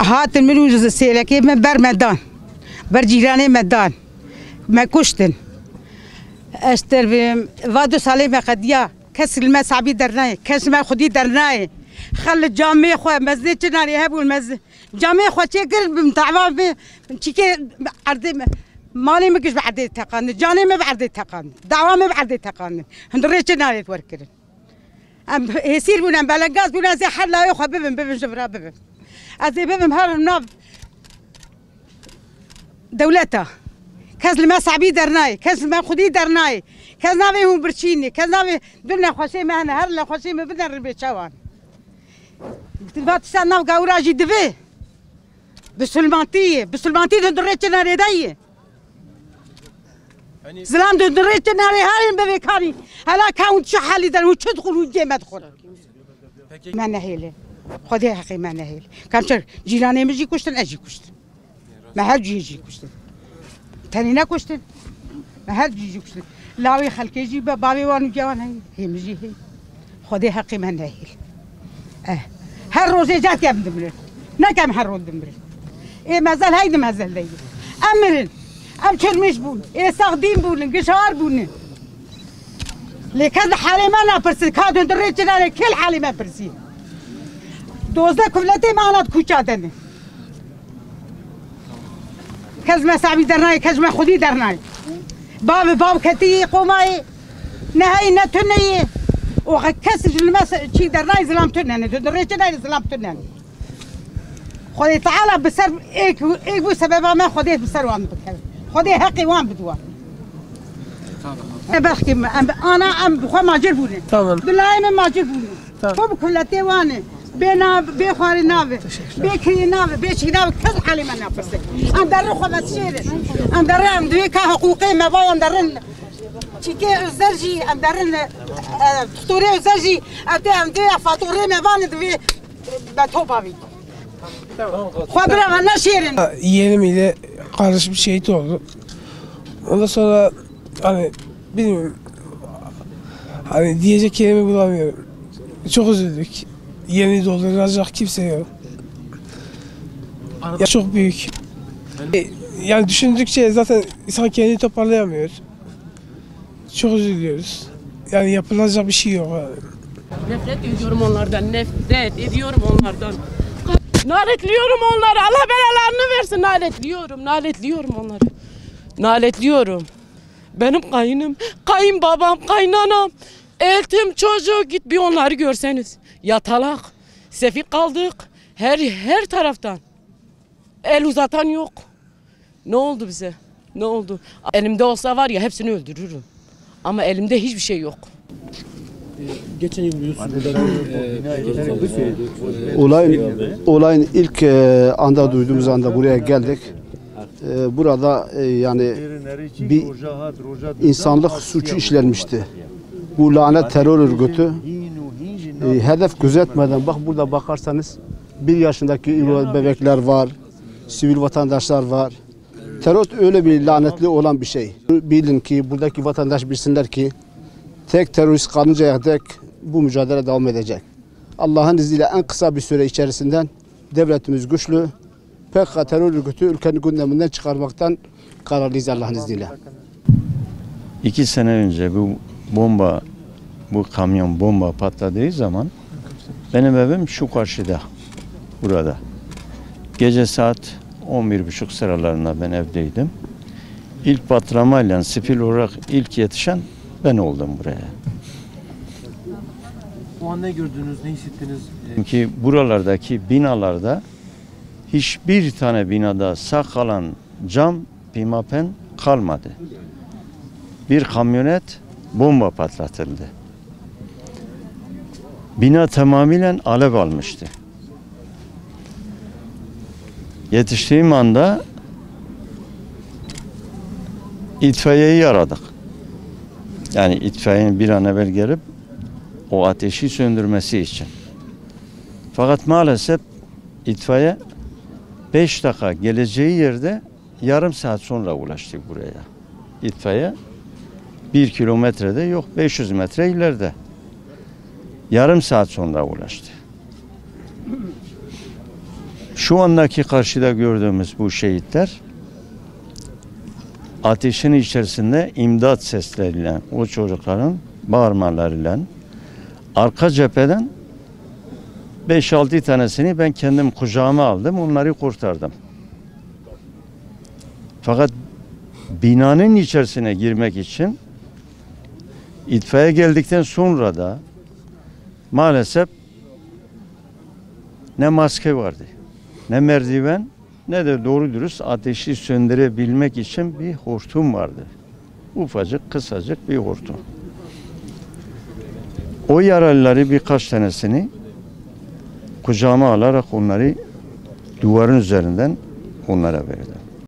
هاتن من وجز السيلكي من بر مدان بر جيراني مدان ما كشتن اشتر وادو سالي ما قديا كسر الماء صعبي درناي كسر ما خدي درناي خل الجامع خو مزه تناري هبو المزه جامع خو تشكر بمتعبا تشكي عرض مالي مكش بعد تقان جاني ما بعد تقان دعوه ما بعد تقان هندري تناري توركر ام يصير بنا بلغاز بنا زي حلا يخو ببن جبرا ببن ازي ببن هر الناب دولتها كاز ما صعبي درناي كاز ما خدي درناي كاز نابي هم برشيني كاز نابي بدنا خوشي ما انا هر لا خوشي ما بدنا ربي شوان بتبات سنه وقوراجي دبي بسلمانتيه دريت ناري داي زلام دريت ناري هارين ببيكاني هلا كاونت شحالي دل وتدخل وجي ما ادخل ما نهيله خدي حقي ما نهيل كم شر جيراني مجي كشتن اجي كشتن ما هرجي يجي كشتن تاني كشتن ما هرجي يجي كشتن لاوي خلك يجي بابي وانو جوان هي مجي هي خدي حقي ما نهيل هر روزي جات يا بدمر نكم هر روز دمر إيه ما زال هيدا ما زال لي أمرن أم شرمش بون إيه ساقدين بون قشار بون لكذا حالي ما نبرس كادو دريت جناني كل حالي ما برسي دوزة كفلتي ما أنا تكوشاتني كز ما صعبي درناي كز ما خدي درناي باب كتي قوماي نهاي نتني وكسر المس شيء درناي زلام تنن دريت جناني زلام تنن خدي تعالى بسر إيك بسبب ما خديت بسر وان بكره خدي حقي وان بدوان بحكي أنا بخوا ما جربوني بالله من ما جربوني هو بكلتي واني بينا بخاري نابه بكري نابه بيشي نابه كذا حالي ما نفسك أندر خو بتشير أندر أم دويك حقوقي ما باي أندرن شيكي الزرجي أندرن فطوري الزرجي أم دوي فطوري ما بان دوي بتوبابي خبره نشيرين yeğenim ile kardeşim şehit oldu. Ondan sonra hani bilmiyorum hani diyecek kelime bulamıyorum. Çok üzüldük. Yerini dolduracak kimse yok. Ya çok büyük. Yani düşündükçe zaten insan kendini toparlayamıyor. Çok üzülüyoruz. Yani yapılacak bir şey yok. Nefret ediyorum onlardan, nefret ediyorum onlardan. Lanetliyorum onları. Allah belalarını versin. Lanetliyorum onları. Lanetliyorum. Benim kayınbabam, kaynanam, eltim, çocuğu git bir onları görseniz. Yatalak, sefil kaldık. Her taraftan. El uzatan yok. Ne oldu bize? Ne oldu? Elimde olsa var ya hepsini öldürürüm. Ama elimde hiçbir şey yok. Geçen yıl biliyorsunuz olayın ilk anda duyduğumuz anda buraya geldik. Burada yani bir insanlık suçu işlenmişti. Bu lanet terör örgütü hedef gözetmeden bak burada bakarsanız 1 yaşındaki bebekler var, sivil vatandaşlar var. Terör öyle bir lanetli olan bir şey. Bilin ki buradaki vatandaş bilsinler ki tek terörist kalıncaya dek bu mücadele devam edecek. Allah'ın izniyle en kısa bir süre içerisinden devletimiz güçlü. PKK terör örgütü ülkenin gündeminden çıkarmaktan kararlıyız Allah'ın izniyle. 2 sene önce bu kamyon bomba patladığı zaman benim evim şu karşıda, burada. Gece saat 11.30 sıralarında ben evdeydim. İlk patlamayla sivil olarak ilk yetişen ben oldum buraya. O an ne gördünüz, ne hissettiniz? Çünkü buralardaki binalarda hiçbir tane binada sağ kalan cam, pimapen kalmadı. Bir kamyonet bomba patlatıldı. Bina tamamen alev almıştı. Yetiştiğim anda itfaiyeyi aradık. Yani itfaiyenin bir an evvel gelip o ateşi söndürmesi için. Fakat maalesef itfaiye 5 dakika geleceği yerde yarım saat sonra ulaştık buraya. İtfaiye 1 kilometrede yok, 500 metre ileride. yarım saat sonra ulaştı. Şu andaki karşıda gördüğümüz bu şehitler ateşin içerisinde imdat sesleriyle, o çocukların bağırmalarıyla arka cepheden 5-6 tanesini ben kendim kucağıma aldım, onları kurtardım. Fakat binanın içerisine girmek için itfaiye geldikten sonra da maalesef ne maske vardı, ne merdiven, ne de doğru dürüst ateşi söndürebilmek için bir hortum vardı. Ufacık, kısacık bir hortum. O yaralıları birkaç tanesini kucağıma alarak onları duvarın üzerinden onlara verdim.